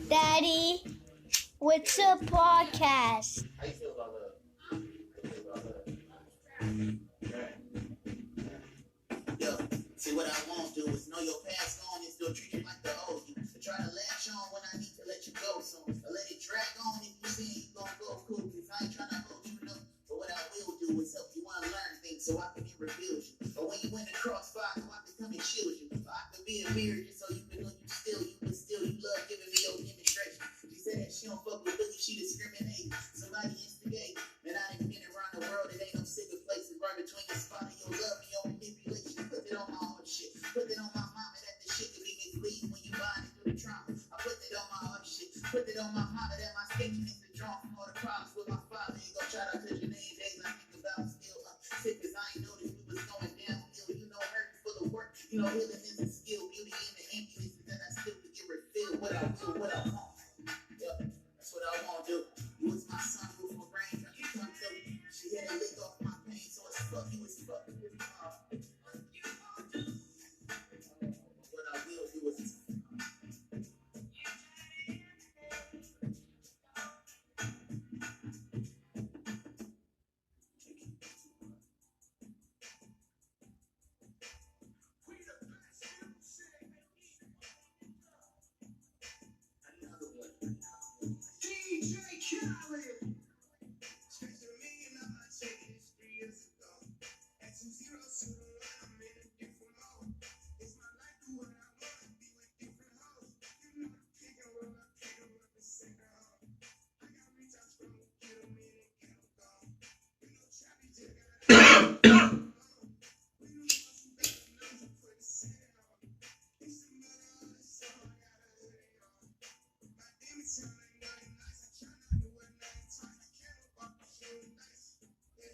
Daddy, what's a podcast? How you feel about love? How you feel about love? Yo, see what I won't do is know your past gone and still treat you like the old you. To try to latch on when I need to let you go soon. Or let it drag on if you see you gon' go cool. Cause I ain't trying to hold you up. But what I will do is help you unlearn things so I can rebuild you. Or when you in the crossfire, so I can come and shield you. Or I can be a mirror just so you can know but still you love giving me your demonstration. She said that she don't fuck with Boogie, she discriminate. Somebody instigate. Man, I done been around the world, it ain't no sicker places. Right between the spot of your love and your manipulation. Put it on my own shit. Put it on my mama that the shit could be misleading when you bind it through the trauma. I put it on my own shit. Put it on my mama that my sketching is the draw from all the problems with my father. You go shout out to Janae days I think about still sick cause I ain't noticed we was going downhill. You know, hurting for the work. You know, healing is a skill. Beauty in the emptiness and then I still could get refilled. What I do, what I want. Yeah, that's what I want to do. You was my son, you was my brain. Trying to come tell me she had a lick off my pain. So it's fuck you, it's fuck you. What I will do is another one. DJ Khaled. Spent $1 million on my check 3 years ago. At 2 zeros to the line, I'm in a different mode. It's my life, do what I want to be with different hoes. You know the pick and roll, I pick them up and send her home. I got reach out from the get them in and get them gone. You know Chappie just got out. We know once you got the nose, you put the center on. It's the mother on the song, I got a hoodie on. My demons sound like nothing nice. I try not to wear nothing tight. I can't look off my shoes nice. Yeah.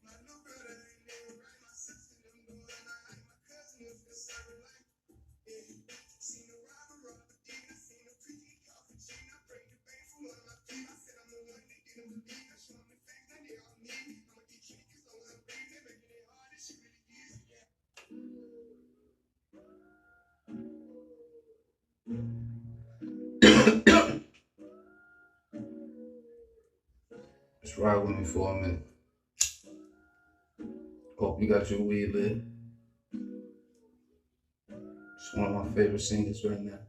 My little brother ain't never right. My sister them doing alright. My cousin is the server life. Yeah. Seen the robber deed. I seen the preacher call for cheating. I break the bank from one of my feet. I said I'm the one that get them to leave. I show them the facts that they all need me. I'ma get tricky as long as I'm breathing. Making it hard. This shit really easy. Yeah. Just ride with me for a minute. Hope you got your weed lit. It's one of my favorite singers right now.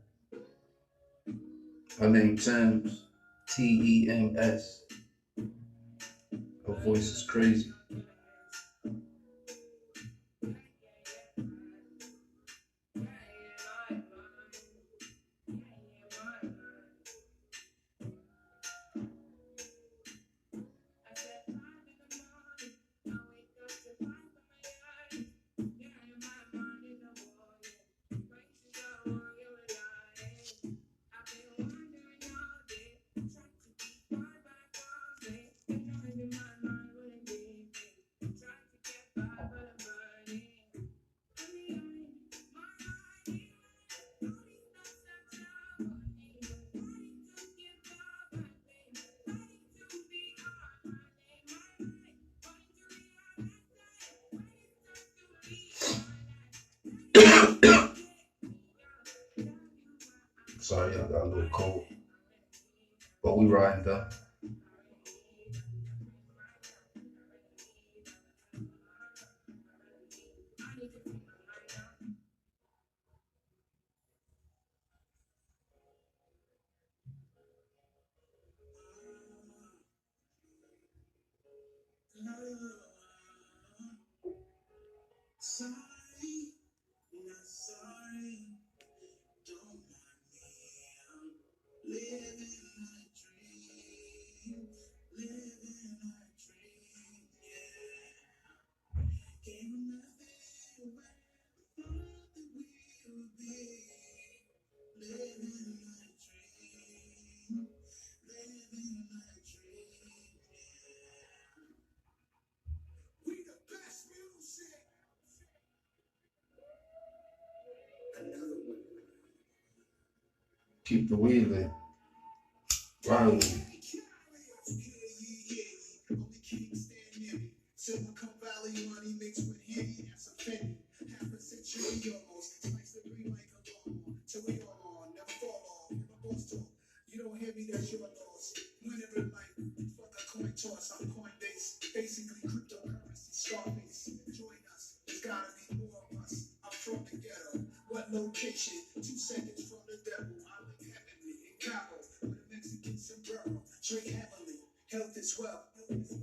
Her name Thames. Tems. Her voice is crazy. Sorry, y'all got a little cold. But we riding though. Sorry, not sorry. Don't mind me. I'm living my dream. Living my dream. Yeah. Came nothing where I thought that we would be. Living my dream. Living my dream. Yeah. We the best music. Another one. Keep the weed lit. Ride with me. Silver Cup Valley money mixed with Henny, that's a Fendi. Half a century almost, slice the green like a lawnmower. Till we all on, never fall off. lost talk. You don't hear me, that's your loss. Whenever life, fuck a coin toss, I'm Coinbase. Basically, cryptocurrency, Scarface. Join us, there's gotta be more of us. I'm from the ghetto. What location? 2 seconds from the devil. I live heavenly in Cabo, with a Mexican sombrero. Drink heavily, health is wealth.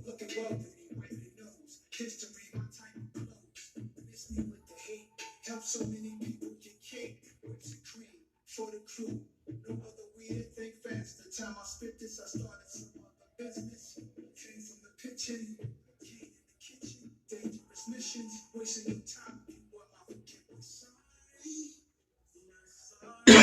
Looking well to me, wipe your nose. History, my type of clothes. Miss me with the hate. Help so many people get cake. Whips and cream for the crew. No other weird, think fast. The time I spit this, I started some other business. Came from the kitchen, came in the kitchen. Dangerous missions, wasting your time. You want my forgiveness. Sorry.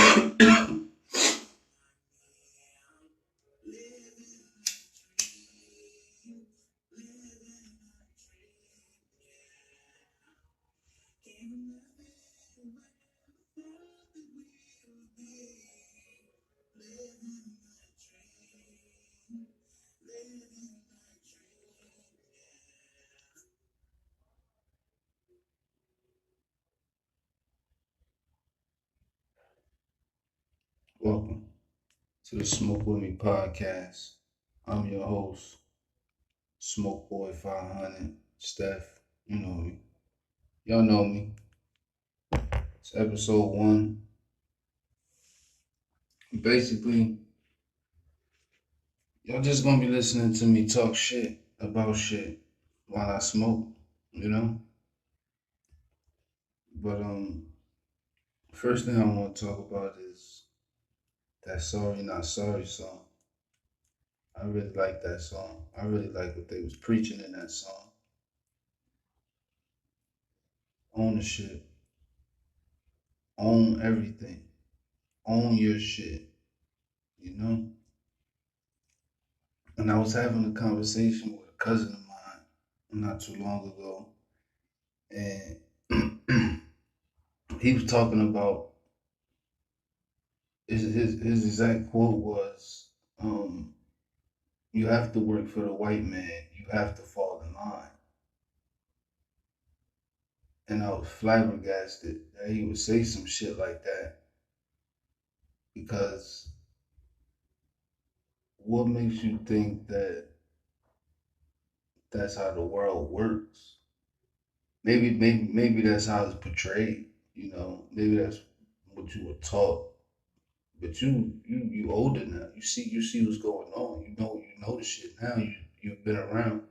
Welcome to the Smoke With Me podcast. I'm your host, Smoke Boy 500, Steph. You know me. Y'all know me. It's episode 1. Basically, y'all just gonna be listening to me talk shit about shit while I smoke, you know? But first thing I want to talk about is that Sorry Not Sorry song. I really like that song. I really like what they was preaching in that song. Ownership. Own everything. Own your shit. You know? And I was having a conversation with a cousin of mine not too long ago. And he was talking about his exact quote was, you have to work for the white man, you have to fall in line. And I was flabbergasted that he would say some shit like that, because what makes you think that that's how the world works? Maybe that's how it's portrayed, you know, maybe that's what you were taught. But you older now. You see what's going on. You know the shit now. You've been around.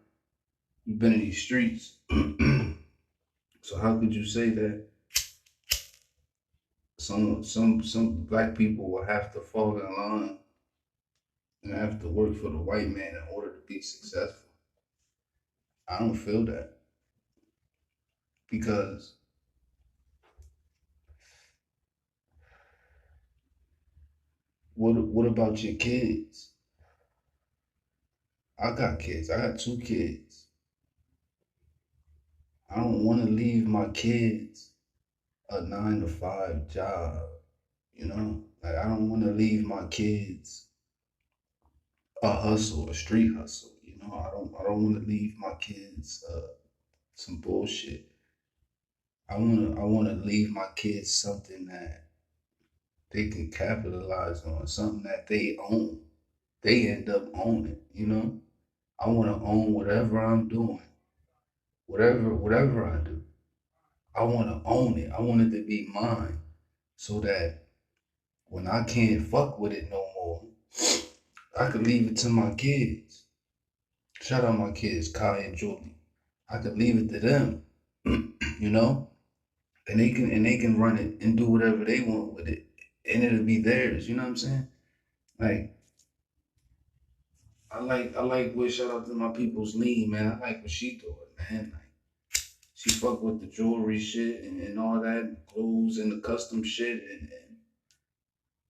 You've been in these streets. So how could you say that some black people will have to fall in line and have to work for the white man in order to be successful? I don't feel that, because what about your kids? I got kids. I got 2 kids. I don't want to leave my kids a 9 to 5 job, you know? Like, I don't want to leave my kids a hustle, a street hustle, you know? I don't want to leave my kids some bullshit. I want to leave my kids something that they can capitalize on, something that they own. They end up owning, you know? I want to own whatever I'm doing. Whatever I do. I want to own it. I want it to be mine, so that when I can't fuck with it no more, I could leave it to my kids. Shout out my kids, Kai and Julie. I could leave it to them, you know, and they can run it and do whatever they want with it, and it'll be theirs. You know what I'm saying? Like, I like what, shout out to my people's lean, man. I like what she doing, man. Like, she fuck with the jewelry shit and all that, clothes and the custom shit,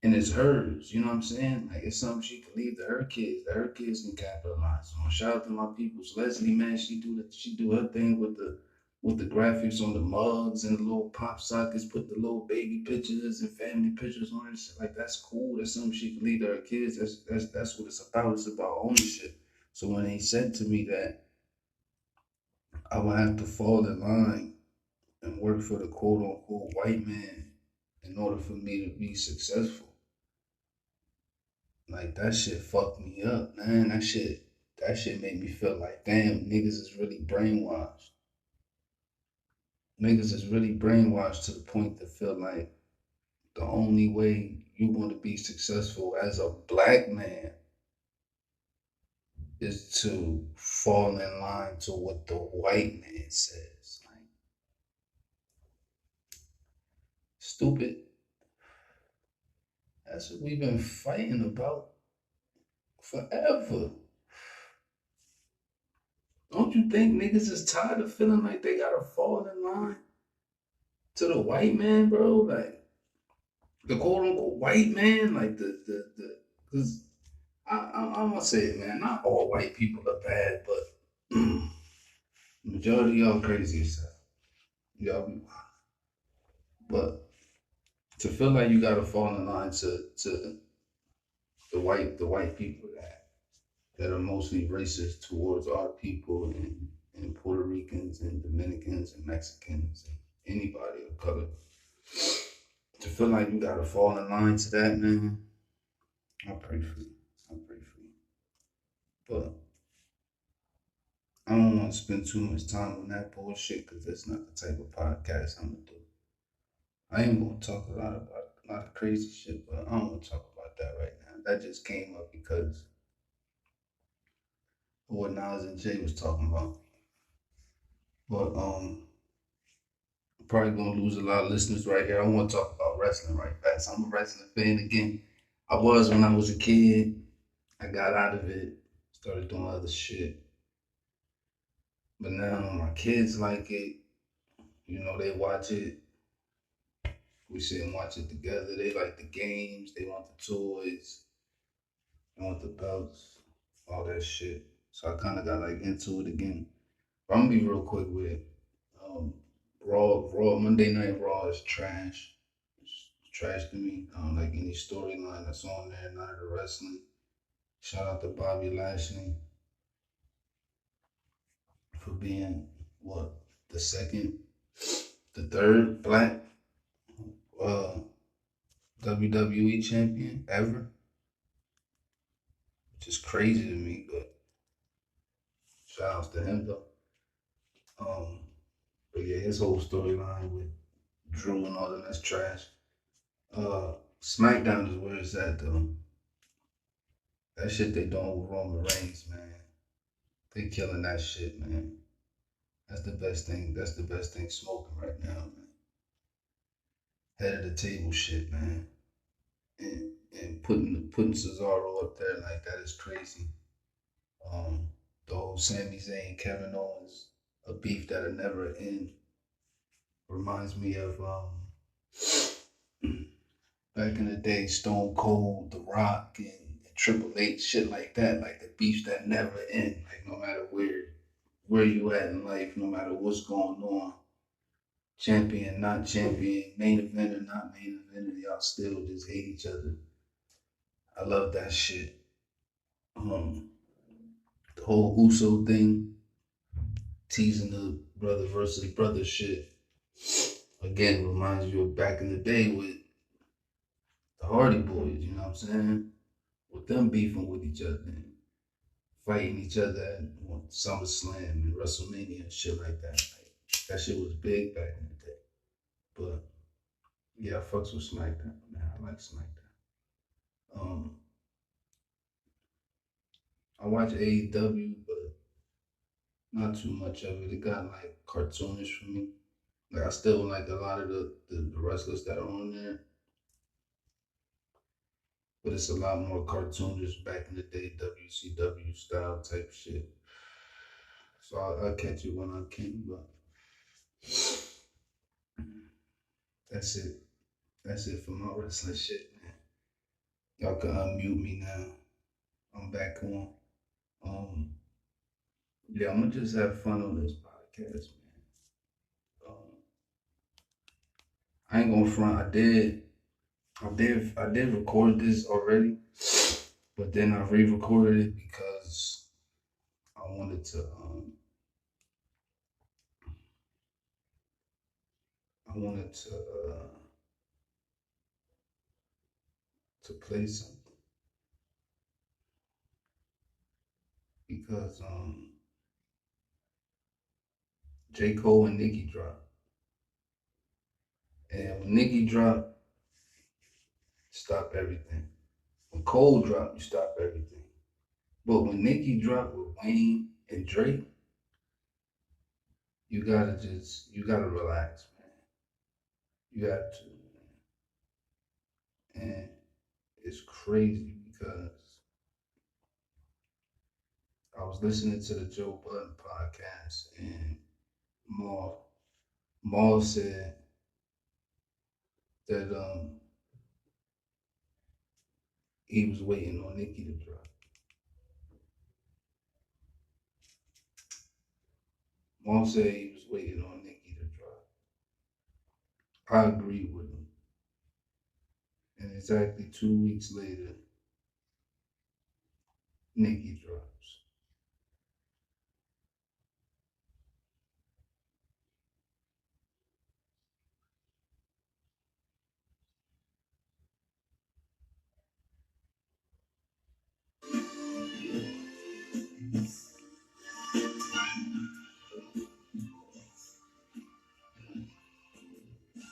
and it's hers. You know what I'm saying? Like, it's something she can leave to her kids, that her kids can capitalize on. Shout out to my people's Leslie, man. She do her thing with the graphics on the mugs and the little pop sockets, put the little baby pictures and family pictures on it. Like, that's cool. That's something she can leave to her kids. That's what it's about. It's about ownership. So when he said to me that I would have to fall in line and work for the quote unquote white man in order for me to be successful, Like that shit fucked me up, man. That shit made me feel like, damn, niggas is really brainwashed. Niggas is really brainwashed to the point to feel like the only way you want to be successful as a black man is to fall in line to what the white man says. Like, stupid. That's what we've been fighting about forever. Don't you think niggas is tired of feeling like they gotta fall in line to the white man, bro? Like the quote unquote white man, like because I'm gonna say it, man. Not all white people are bad, but majority of y'all crazy as hell. Y'all be wild. But to feel like you gotta fall in line to the white people that are mostly racist towards our people and Puerto Ricans and Dominicans and Mexicans and anybody of color. To feel like you gotta fall in line to that, man, I pray for you. I pray for you. But I don't want to spend too much time on that bullshit because that's not the type of podcast I'm gonna do. I ain't gonna talk about a lot of crazy shit, but I don't want to talk about that right now. That just came up because of what Nas and Jay was talking about. But probably gonna lose a lot of listeners right here. I want to talk about wrestling right fast. I'm a wrestling fan again. I was when I was a kid. I got out of it, started doing other shit. But now my kids like it. You know, they watch it. We sit and watch it together. They like the games. They want the toys. They want the belts. All that shit. So I kind of got like into it again. But I'm gonna be real quick with it. Um, Monday Night Raw is trash. It's trash to me. I don't like any storyline that's on there. None of the wrestling. Shout out to Bobby Lashley for being what the third black uh, WWE champion ever, which is crazy to me. But shout outs to him though. Um, but yeah, his whole storyline with Drew and all that, that's trash. SmackDown is where it's at though. That shit they doing with Roman Reigns, man. They killing that shit, man. That's the best thing. That's the best thing smoking right now, man. Head of the table shit, man. And putting Cesaro up there like that is crazy. The whole Sami Zayn, Kevin Owens, a beef that'll never end. Reminds me of back in the day, Stone Cold, The Rock, and Triple H, shit like that. Like the beefs that never end. Like no matter where you at in life, no matter what's going on, champion, not champion, main eventer, not main eventer, y'all still just hate each other. I love that shit. The whole Uso thing, teasing the brother versus brother shit, again reminds you of back in the day with the Hardy Boys. You know what I'm saying? With them beefing with each other and fighting each other at SummerSlam and WrestleMania and shit like that. Like, that shit was big back in the day. But yeah, I fucks with SmackDown, man. I like SmackDown. Um, I watch AEW, but not too much of it. It got like cartoonish for me. Like I still like a lot of the wrestlers that are on there, but it's a lot more cartoonish back in the day, WCW style type shit. So I'll catch it when I can, but that's it. That's it for my wrestling shit, man. Y'all can unmute me now. I'm back on. Um, yeah, I'm gonna just have fun on this podcast, man. I ain't gonna front. I did record this already, but then I re-recorded it because I wanted to play something. because J. Cole and Nicki dropped. And when Nicki dropped, stop everything. When Cole dropped, you stop everything. But when Nicki dropped with Wayne and Drake, you gotta relax, man. You got to, man. And it's crazy because I was listening to the Joe Budden podcast and Maul said that he was waiting on Nicki to drop. Maul said he was waiting on Nicki to drop. I agree with him. And exactly 2 weeks later, Nicki drops.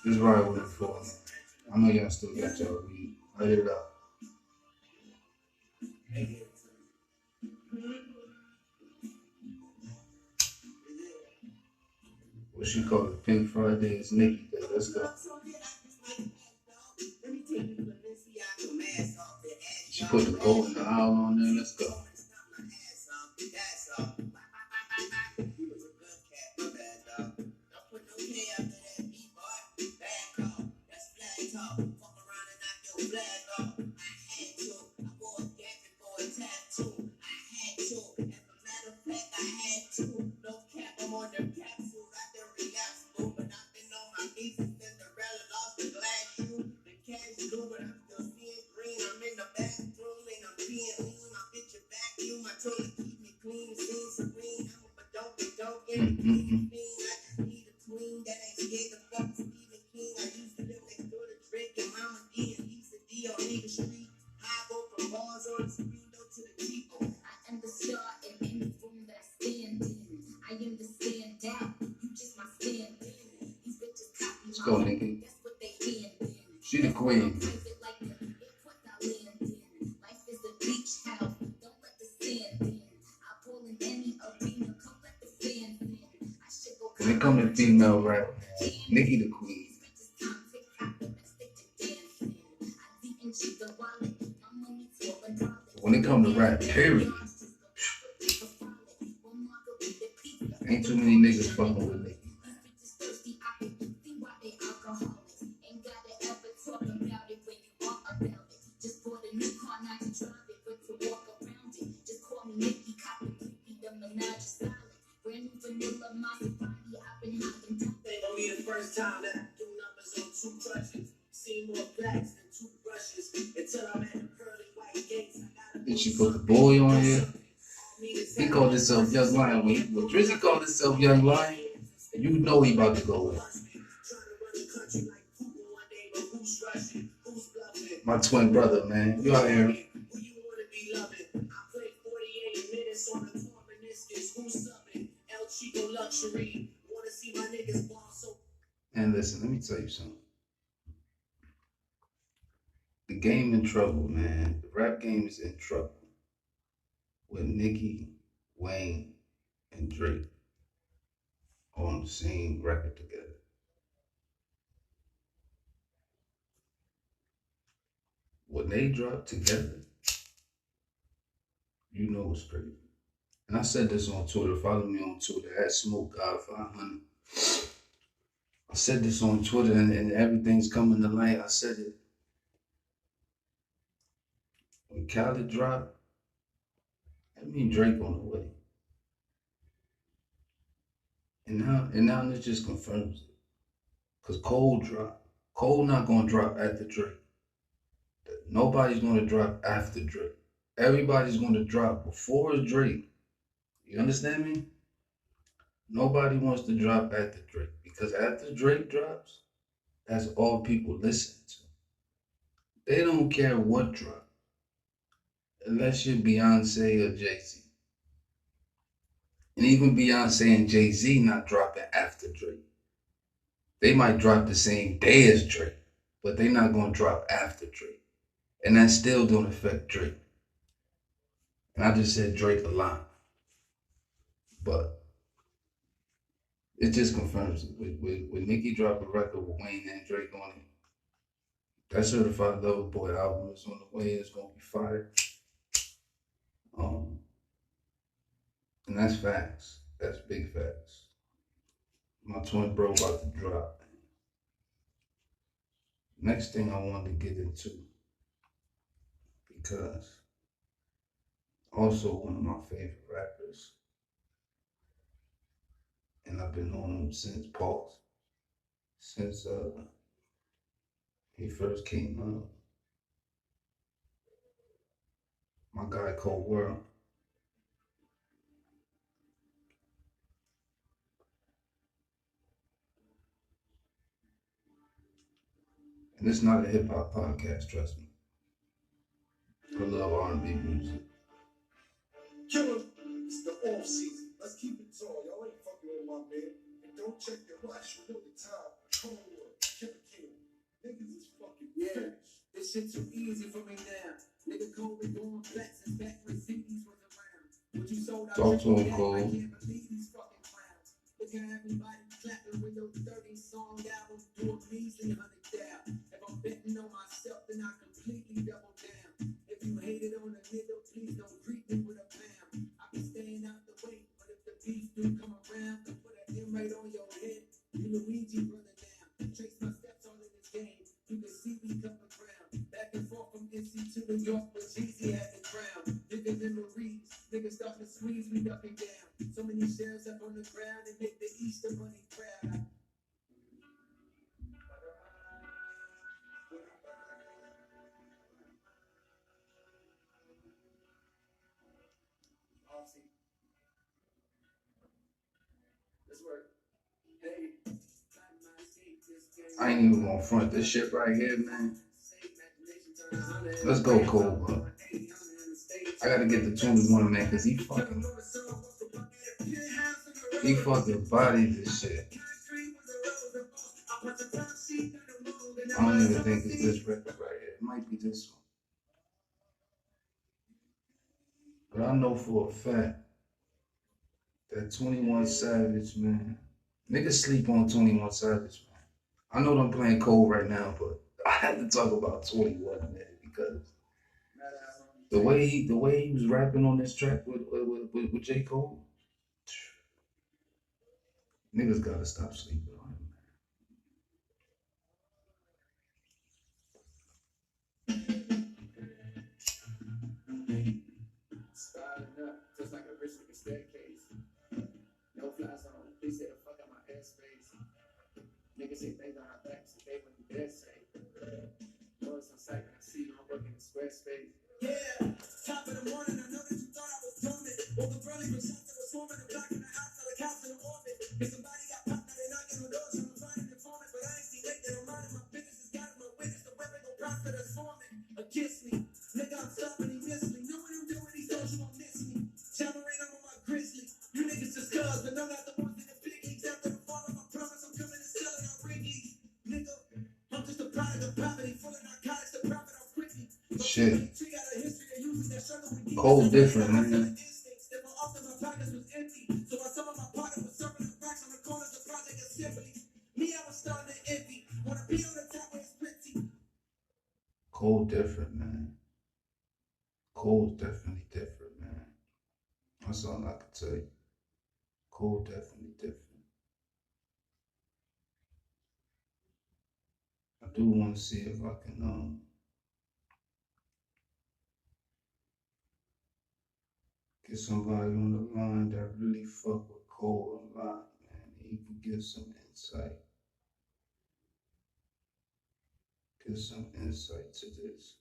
This ride with it for me. I know y'all still got y'all weed. Light it up. What she call it? Pink Friday is Nicki Day. Let's go. She put the gold in the aisle on there. Let's go. Let's go, Nicki. She the queen. When it comes to female rap, Nicki the queen. When it comes to rap, period, ain't too many niggas fucking with Nicki. Then she put the boy on here. He called himself Young Lion. When Drizzy called himself Young Lion, you know he about to go in. My twin brother, man. You out here. And listen, let me tell you something. The game in trouble, man. The rap game is in trouble with Nicki, Wayne, and Drake on the same record together. When they drop together, you know it's crazy. And I said this on Twitter. Follow me on Twitter at SmokeGod500. I said this on Twitter, and everything's coming to light. I said it. When Khaled dropped, that mean Drake on the way. And now this just confirms it. Because Cole dropped. Cole not gonna drop after Drake. Nobody's gonna drop after Drake. Everybody's gonna drop before Drake. You understand me? Nobody wants to drop after Drake. Because after Drake drops, that's all people listen to. They don't care what drop. Unless you're Beyonce or Jay-Z. And even Beyonce and Jay-Z not dropping after Drake. They might drop the same day as Drake, but they not gonna drop after Drake. And that still don't affect Drake. And I just said Drake a lot. But it just confirms it. With Nicki drop a record with Wayne and Drake on it, that Certified Lover Boy album is on the way. It's gonna be fire. And that's facts. That's big facts. My twin bro about to drop. Next thing I wanted to get into, because also one of my favorite rappers, and I've been on him since Pulse, since he first came up. My guy Cold World. And it's not a hip hop podcast, trust me. I love R&B music. Killer, it's the off season. Let's keep it tall. Y'all ain't fucking with my man. And don't check your watch. You know the time. Cold War, Killer King. Niggas is fucking finished. This shit too easy for me now. Nigga Cole been going back since back when CDs was around. What you sold out Talk to him, I Cole. can't believe these fucking clowns. Look at everybody clapping with those 30-song albums. Do a measly 100 down. If I'm betting on myself, then I completely double down. If you hated on a nigga, please don't greet me with a pound. I be staying out the way, but if the beef do come around, then put an M right on your head. You Luigi brother down. Trace my steps all in this game. You can see me cover ground. Back and forth from NC to New York, but Jeezy had the crown. Niggas in Marines, niggas starting to squeeze me up and down. So many shells up on the ground and make the Easter Bunny proud. Let's work. Hey, I ain't even gonna front this shit right here, man. Let's go, Cole, bro. I gotta get the 21, man, because he fucking bodied this shit. I don't even think it's this record right here. It might be this one. But I know for a fact that 21 Savage, man. Niggas sleep on 21 Savage, man. I know I'm playing Cole right now, but I had to talk about 21, man, because the way he was rapping on this track with J. Cole, niggas gotta stop sleeping on him. Starting up, just like a rich nigga staircase. No fly zone, please stay the fuck out my airspace. Niggas say things on our backs, so they wouldn't dare say. Notice on sight when I see you, I'm working in Squarespace. Yeah, top of the morning, I know that you thought I was dormant. Woke up early, but shots that was swarming, the block in the house, now the couch in the orbit. If somebody got popped, now they knocking on doors, trying to find an informant, but I ain't seen late that I'm running my business, is God is my witness, the weapon gon' prosper, that's forming against me. Nigga, I'm stopping, he miss me. Know what I'm doing, he told you won't miss me. Jammering, I'm on my grizzly. You niggas just cuz, but no, not the ones in the big leagues. After the fall of my promise, I'm coming and selling out Wrigley's. Nigga, I'm just a product of poverty, full of narcotics, the profit off quickly. Shit. Cole different, man. Cole different, man. Cole's definitely different, man. That's all I can tell you. Cole definitely different. I do want to see if I can get somebody on the line that really fuck with Cole a lot, man. He can give some insight. Give some insight to this.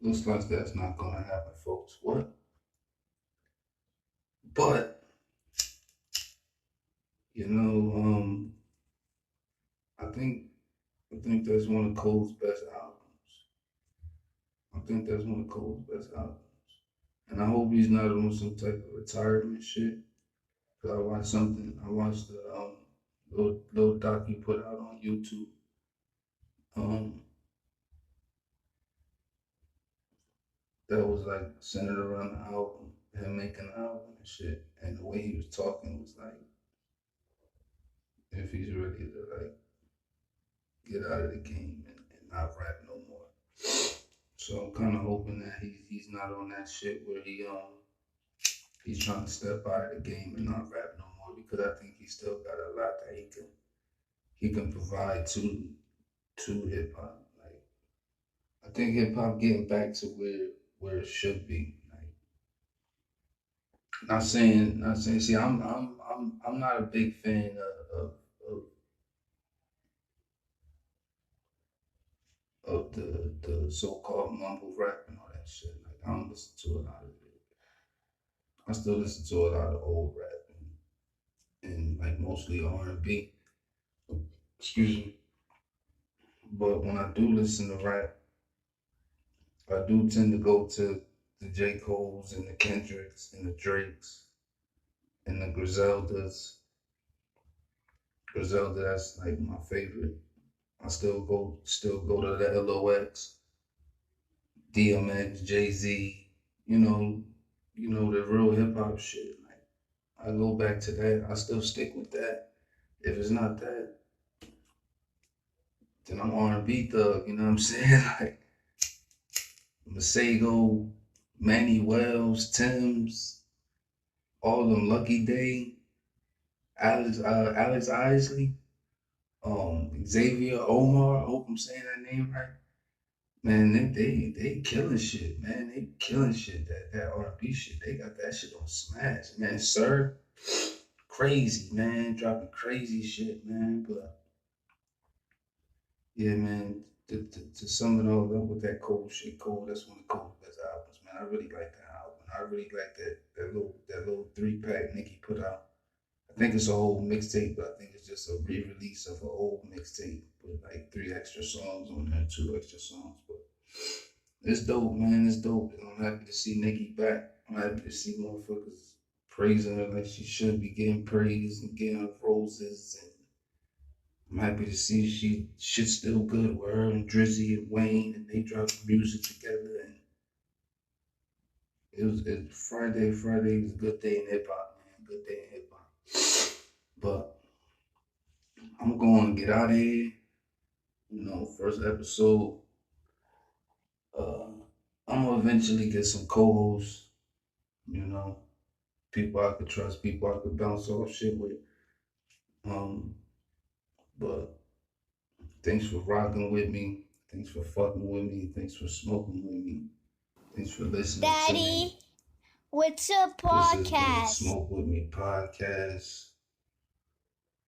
Looks like that's not gonna happen, folks. What? But you know, I think that's one of Cole's best albums. I think that's one of Cole's best albums. And I hope he's not on some type of retirement shit. Cause I watched the little doc he put out on YouTube. That was like centered around the album, him making the album and shit. And the way he was talking was like, if he's ready to like get out of the game and not rap no more. So I'm kind of hoping that he's not on that shit where he's trying to step out of the game and not rap no more, because I think he still got a lot that he can provide to hip hop. Like, I think hip hop getting back to where it should be. Like, not saying. See, I'm not a big fan of the so-called mumble rap and all that shit. Like, I don't listen to a lot of it. I still listen to a lot of old rap and like mostly R&B. Excuse me. But when I do listen to rap, I do tend to go to the J. Coles and the Kendricks and the Drakes and the Griseldas. Griselda, that's like my favorite. I still go to the LOX, DMX, Jay-Z, you know, the real hip hop shit. Like, I go back to that. I still stick with that. If it's not that, then I'm R&B thug, you know what I'm saying? Like Masego, Manny Wells, Tim's, all of them, Lucky Day, Alex Isley, Xavier Omar, I hope I'm saying that name right. Man, they killing shit, man. They killing shit. That R&B shit, they got that shit on smash, man. Sir, crazy, man, dropping crazy shit, man. But yeah, man, to sum it all up with that Cole shit, Cole, that's one of Cole's best albums, man. I really like that album. I really like that little 3-pack Nicki put out. I think it's a whole mixtape, but I think it's just a re-release of an old mixtape with like 3 extra songs on there, 2 extra songs. But it's dope, man. It's dope. And I'm happy to see Nicki back. I'm happy to see motherfuckers praising her like she should be getting praised and getting her roses. And I'm happy to see shit's still good with her and Drizzy and Wayne, and they dropped music together. And Friday was a good day in hip hop, man. Good day in hip hop. But I'm going to get out of here. You know, first episode. I'm going to eventually get some co-hosts. You know, people I could trust, people I could bounce off shit with. But thanks for rocking with me. Thanks for fucking with me. Thanks for smoking with me. Thanks for listening to me. Daddy, what's a This has been the podcast? Smoke With Me podcast.